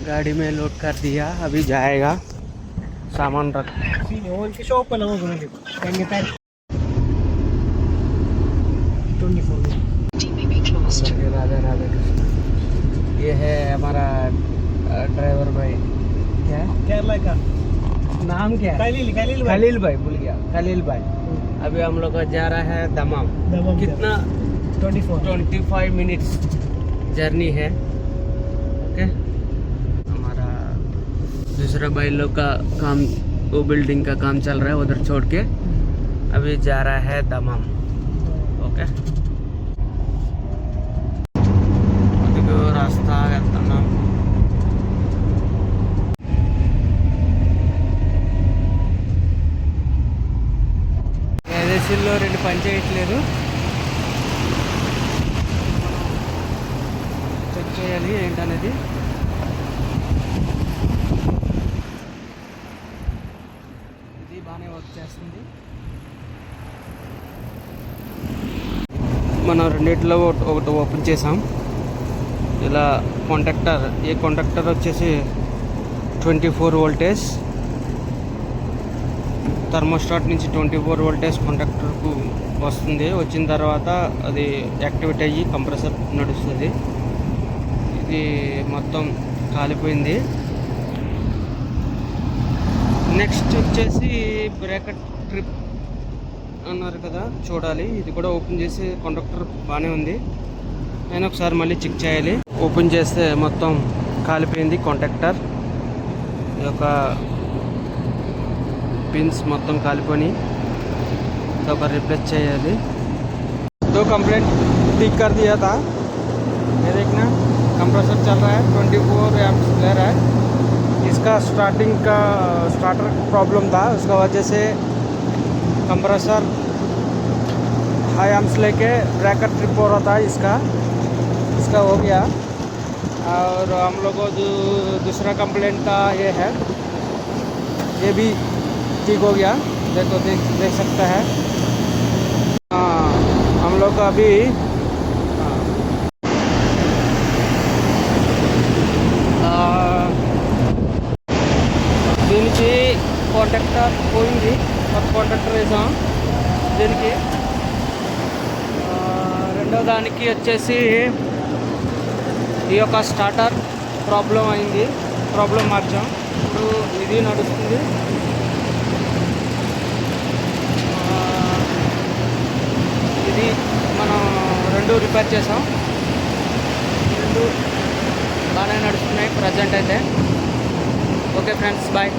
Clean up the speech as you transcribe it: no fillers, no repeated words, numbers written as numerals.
गाड़ी में लोड कर दिया, अभी जाएगा सामान रख। की शॉप पर लोगों को राधे राधे कृष्ण। ये है हमारा ड्राइवर भाई। क्या है केरला का नाम? क्या है? खलील भाई। भूल गया, खलील भाई। अभी हम लोग जा रहा है दमाम। कितना? 25 मिनट्स जर्नी है। ओके, हमारा दूसरा भाई लोग का काम, वो बिल्डिंग का काम चल रहा है, उधर छोड़ के अभी जा रहा है दमाम। ओके, रास्ता వెళ్తున్నాం। ఏదేసీల్లో రెండు పని చేయట్లేదు, చెక్ చేయాలి ఏంటనేది। ఇది బాగానే వర్క్ చేస్తుంది। మనం రెండిట్లో ఒకటి ఓపెన్ చేసాం। ఇలా కాంటాక్టర్, ఈ కాంటాక్టర్ వచ్చేసి 24 వోల్టేజ్, థర్మోస్టాట్ నుంచి 24 వోల్టేజ్ కాంటాక్టర్కు వస్తుంది। వచ్చిన తర్వాత అది యాక్టివేట్ అయ్యి కంప్రెసర్ నడుస్తుంది। ఇది మొత్తం కాలిపోయింది। నెక్స్ట్ వచ్చేసి బ్రేకర్ ట్రిప్ అన్నారు కదా, చూడాలి। ఇది కూడా ఓపెన్ చేసి కాంటాక్టర్ బాగానే ఉంది, నేను ఒకసారి మళ్ళీ చెక్ చేయాలి। ఓపెన్ చేస్తే మొత్తం కాలిపోయింది కాంటాక్టర్, ఈ యొక్క पिंस మొత్తం కాలిపోయి, तो रिप्लेस चाहिए। दो कंप्लेंट ठीक कर दिया था। ये देखना, कंप्रेसर चल रहा है, 24 एम्प्स ले रहा है। इसका स्टार्टर प्रॉब्लम था, उसका वजह से कंप्रेसर हाई एम्प्स लेके ब्रेकर ट्रिप हो रहा था। इसका हो गया। और हम लोग को जो दूसरा कंप्लेंट का ये है, ये भी ठीक हो गया। देखो, देख सकता है। हाँ, हम लोग अभी దీనికి కాంటాక్టర్ పోయింది, కొత్త కాంటాక్టర్ వేసాం దీనికి। రెండో దానికి వచ్చేసి ఈ యొక్క స్టార్టర్ ప్రాబ్లం అయింది, ప్రాబ్లం మార్చాం। ఇప్పుడు ఇది నడుస్తుంది। ఇది మనం రెండు రిపేర్ చేసాం, రెండు బాగానే నడుస్తున్నాయి ప్రజెంట్ అయితే। Okay friends, bye.